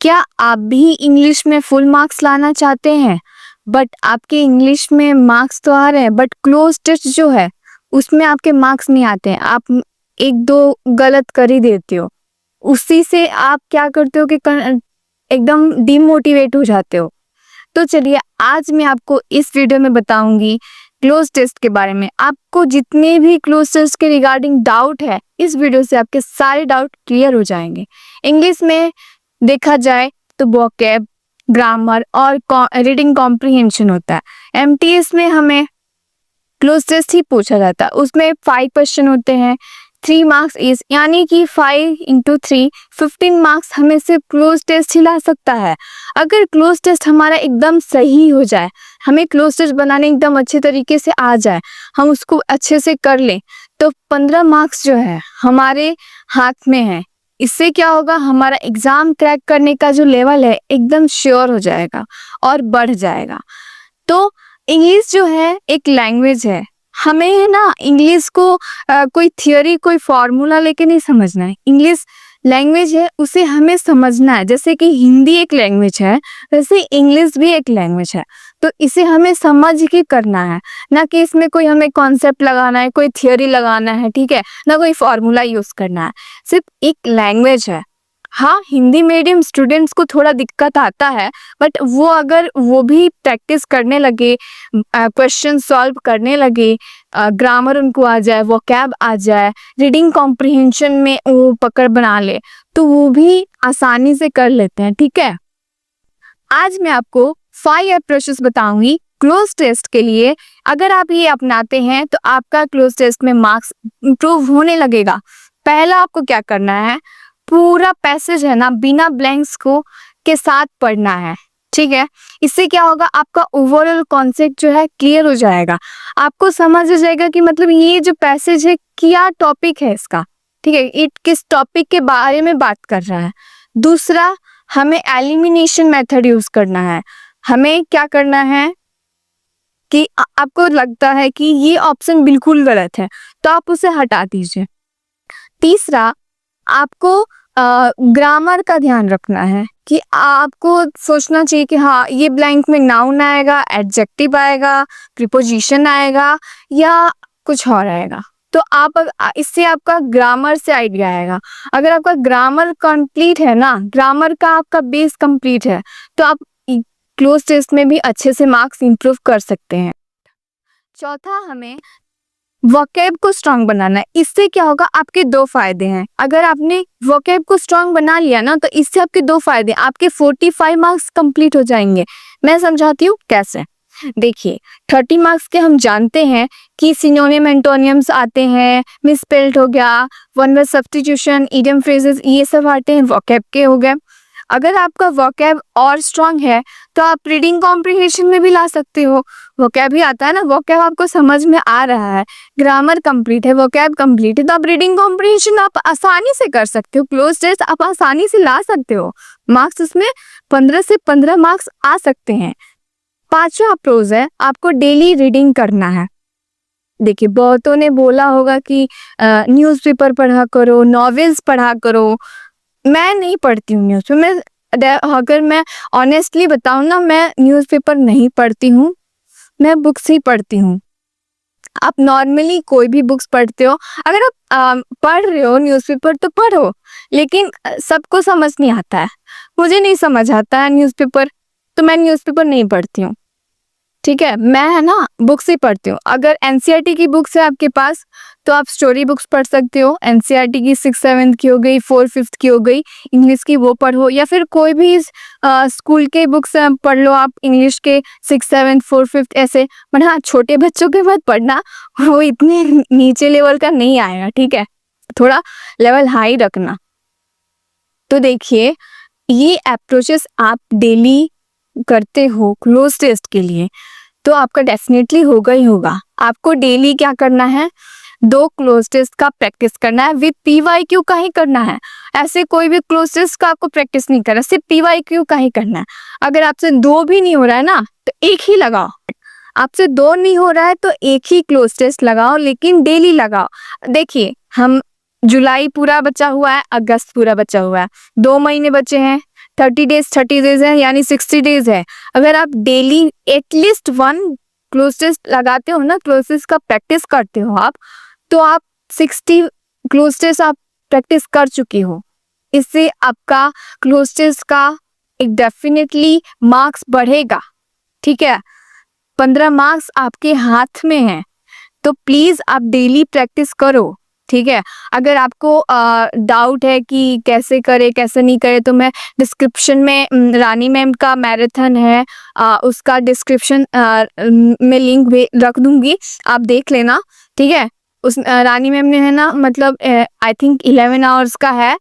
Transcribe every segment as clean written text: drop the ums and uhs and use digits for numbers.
क्या आप भी इंग्लिश में फुल मार्क्स लाना चाहते हैं बट आपके इंग्लिश में मार्क्स तो आ रहे हैं बट क्लोज टेस्ट जो है उसमें आपके मार्क्स नहीं आते हैं। आप एक दो गलत कर ही देते हो, उसी से आप क्या करते हो कि एकदम डिमोटिवेट हो जाते हो। तो चलिए आज मैं आपको इस वीडियो में बताऊंगी क्लोज टेस्ट के बारे में। आपको जितने भी क्लोज टेस्ट के रिगार्डिंग डाउट है इस वीडियो से आपके सारे डाउट क्लियर हो जाएंगे। इंग्लिश में देखा जाए तो वोकैब, ग्रामर और रीडिंग कॉम्प्रिहेंशन होता है। एमटीएस में हमें क्लोज टेस्ट ही पूछा जाता है। उसमें 5 क्वेश्चन होते हैं, 3 मार्क्स इज, यानी कि 5 इंटू 3 15 मार्क्स हमें सिर्फ क्लोज टेस्ट ही ला सकता है। अगर क्लोज टेस्ट हमारा एकदम सही हो जाए, हमें क्लोज टेस्ट बनाने एकदम अच्छे तरीके से आ जाए, हम उसको अच्छे से कर लें, तो 15 मार्क्स जो है हमारे हाथ में है। इससे क्या होगा, हमारा एग्जाम क्रैक करने का जो लेवल है एकदम श्योर हो जाएगा और बढ़ जाएगा। तो इंग्लिश जो है एक लैंग्वेज है, हमें है ना इंग्लिश को कोई थियोरी कोई फॉर्मूला लेके नहीं समझना है। इंग्लिश लैंग्वेज है, उसे हमें समझना है। जैसे कि हिंदी एक लैंग्वेज है वैसे इंग्लिश भी एक लैंग्वेज है, तो इसे हमें समझ के करना है, ना कि इसमें कोई हमें कॉन्सेप्ट लगाना है, कोई थियोरी लगाना है, ठीक है, ना कोई फॉर्मूला यूज करना है। सिर्फ एक लैंग्वेज है। हाँ, हिंदी मीडियम स्टूडेंट्स को थोड़ा दिक्कत आता है, बट वो अगर वो भी प्रैक्टिस करने लगे, क्वेश्चन सॉल्व करने लगे, ग्रामर उनको आ जाए, वोकैब आ जाए, रीडिंग कॉम्प्रिहेंशन में वो पकड़ बना ले, तो वो भी आसानी से कर लेते हैं। ठीक है, आज मैं आपको 5 अप्रोचेस बताऊंगी क्लोज टेस्ट के लिए। अगर आप ये अपनाते हैं तो आपका क्लोज टेस्ट में मार्क्स इंप्रूव होने लगेगा। पहला आपको क्या करना है, पूरा पैसेज है ना बिना ब्लैंक्स को के साथ पढ़ना है। ठीक है, इससे क्या होगा, आपका ओवरऑल कॉन्सेप्ट जो है क्लियर हो जाएगा। आपको समझ आ जाएगा कि मतलब ये जो पैसेज है क्या टॉपिक है इसका, ठीक है, ये किस टॉपिक के बारे में बात कर रहा है। दूसरा, हमें एलिमिनेशन मेथड यूज करना है। हमें क्या करना है कि आपको लगता है कि ये ऑप्शन बिल्कुल गलत है तो आप उसे हटा दीजिए। तीसरा, आपको ग्रामर का ध्यान रखना है कि आपको सोचना चाहिए कि हाँ ये ब्लैंक में नाउन आएगा, एडजेक्टिव आएगा, प्रीपोजिशन आएगा या कुछ और आएगा। तो आप इससे आपका ग्रामर से आइडिया आएगा। अगर आपका ग्रामर कंप्लीट है ना, ग्रामर का आपका बेस कंप्लीट है, तो आप क्लोज टेस्ट में भी अच्छे से मार्क्स इंप्रूव कर सकते हैं। चौथा, हमें वोकैब को स्ट्रांग बनाना है। इससे क्या होगा, आपके 2 फायदे हैं। अगर आपने वोकैब को स्ट्रांग बना लिया ना, तो इससे आपके 2 फायदे, आपके 45 मार्क्स कंप्लीट हो जाएंगे। मैं समझाती हूँ कैसे। देखिए, 30 मार्क्स के हम जानते हैं कि सिनोनिम एंटोनियम्स आते हैं, मिसस्पेल्ड हो गया, one word substitution, idiom phrases, ये सब आते हैं, वोकैब के हो गए। अगर आपका वोकैब और स्ट्रांग है तो आप रीडिंग कॉम्प्रिहेंशन में भी ला सकते हो। वोकैब भी आता है ना, वोकैब आपको समझ में आ रहा है, ग्रामर कंप्लीट है, वोकैब कंप्लीट है, तो आप रीडिंग कॉम्प्रिहेंशन आप आसानी से कर सकते हो। क्लोज टेस्ट आप आसानी से ला सकते हो, मार्क्स उसमें 15 से 15 मार्क्स आ सकते हैं। पांचवा अप्रोच है, आपको डेली रीडिंग करना है। देखिए, बहुतों ने बोला होगा कि न्यूज़पेपर पढ़ा करो, नॉवेल्स पढ़ा करो। मैं नहीं पढ़ती हूँ न्यूज़पेपर। अगर मैं ऑनेस्टली बताऊँ ना, मैं न्यूज़पेपर नहीं पढ़ती हूँ, मैं बुक्स ही पढ़ती हूँ। आप नॉर्मली कोई भी बुक्स पढ़ते हो, अगर आप पढ़ रहे हो न्यूज़पेपर तो पढ़ो, लेकिन सबको समझ नहीं आता है। मुझे नहीं समझ आता है न्यूज़पेपर, तो मैं न्यूज़पेपर नहीं पढ़ती हूँ। ठीक है, मैं है ना बुक्स ही पढ़ती हूँ। अगर एनसीईआरटी की बुक्स है आपके पास तो आप स्टोरी बुक्स पढ़ सकते हो। एनसीईआरटी की 6-7 की हो गई, 4-5 की हो गई, इंग्लिश की वो पढ़ो, या फिर कोई भी स्कूल के बुक्स पढ़ लो आप, इंग्लिश के 6-7 4-5 ऐसे। बट हाँ, छोटे बच्चों के मत पढ़ना, वो इतने नीचे लेवल का नहीं आएगा। ठीक है, थोड़ा लेवल हाई रखना। तो देखिए, ये अप्रोचेस आप डेली करते हो क्लोज टेस्ट के लिए तो आपका डेफिनेटली होगा ही होगा। आपको डेली क्या करना है, 2 क्लोज टेस्ट का प्रैक्टिस करना है, विद पीवाईक्यू का ही करना है। ऐसे कोई भी क्लोज टेस्ट का आपको प्रैक्टिस नहीं करना, सिर्फ पीवाईक्यू का ही करना है। अगर आपसे 2 भी नहीं हो रहा है ना तो 1 ही लगाओ। आपसे 2 नहीं हो रहा है तो 1 ही क्लोज टेस्ट लगाओ, लेकिन डेली लगाओ। देखिए, हम जुलाई पूरा बचा हुआ है, अगस्त पूरा बचा हुआ है, 2 महीने बचे हैं। 30 डेज है यानी 60 डेज है। अगर आप डेली एटलीस्ट 1 क्लोज टेस्ट लगाते हो ना, क्लोज टेस्ट का प्रैक्टिस करते हो आप, तो आप 60 क्लोज टेस्ट आप प्रैक्टिस कर चुके हो। इससे आपका क्लोज टेस्ट का एक डेफिनेटली मार्क्स बढ़ेगा। ठीक है, 15 मार्क्स आपके हाथ में है, तो प्लीज आप डेली प्रैक्टिस करो। ठीक है, अगर आपको डाउट है कि कैसे करे कैसे नहीं करे, तो मैं डिस्क्रिप्शन में रानी मैम का मैराथन है, उसका डिस्क्रिप्शन में लिंक रख दूंगी, आप देख लेना। ठीक है, उस रानी मैम ने है ना, मतलब आई थिंक 11 आवर्स का है।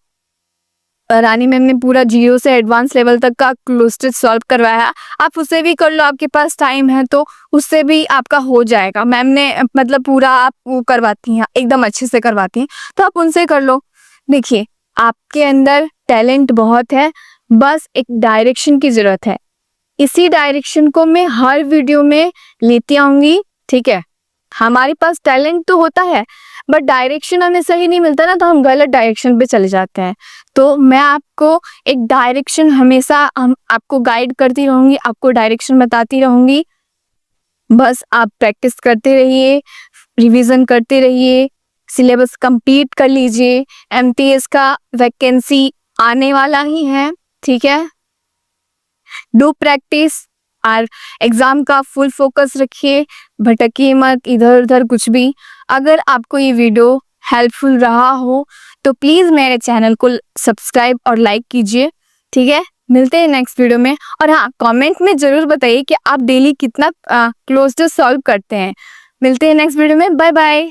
रानी मैम ने पूरा 0 से एडवांस लेवल तक का क्लोज टेस्ट सॉल्व करवाया है। आप उसे भी कर लो, आपके पास टाइम है तो उससे भी आपका हो जाएगा। मैम ने मतलब पूरा आप वो करवाती हैं, एकदम अच्छे से करवाती हैं, तो आप उनसे कर लो। देखिए, आपके अंदर टैलेंट बहुत है, बस एक डायरेक्शन की जरूरत है। इसी डायरेक्शन को मैं हर वीडियो में लेती आऊंगी। ठीक है, हमारे पास टैलेंट तो होता है, बट डायरेक्शन हमें सही नहीं मिलता ना, तो हम गलत डायरेक्शन पे चले जाते हैं। तो मैं आपको एक डायरेक्शन हमेशा हम आपको गाइड करती रहूंगी, आपको डायरेक्शन बताती रहूंगी। बस आप प्रैक्टिस करते रहिए, रिवीजन करते रहिए, सिलेबस कंप्लीट कर लीजिए। एमटीएस का वैकेंसी आने वाला ही है। ठीक है, डू प्रैक्टिस और एग्जाम का फुल फोकस रखिए, भटकिए मत इधर उधर कुछ भी। अगर आपको ये वीडियो हेल्पफुल रहा हो तो प्लीज मेरे चैनल को सब्सक्राइब और लाइक कीजिए। ठीक है, मिलते हैं नेक्स्ट वीडियो में। और हाँ, कमेंट में जरूर बताइए कि आप डेली कितना क्लोज टू सॉल्व करते हैं। मिलते हैं नेक्स्ट वीडियो में, बाय बाय।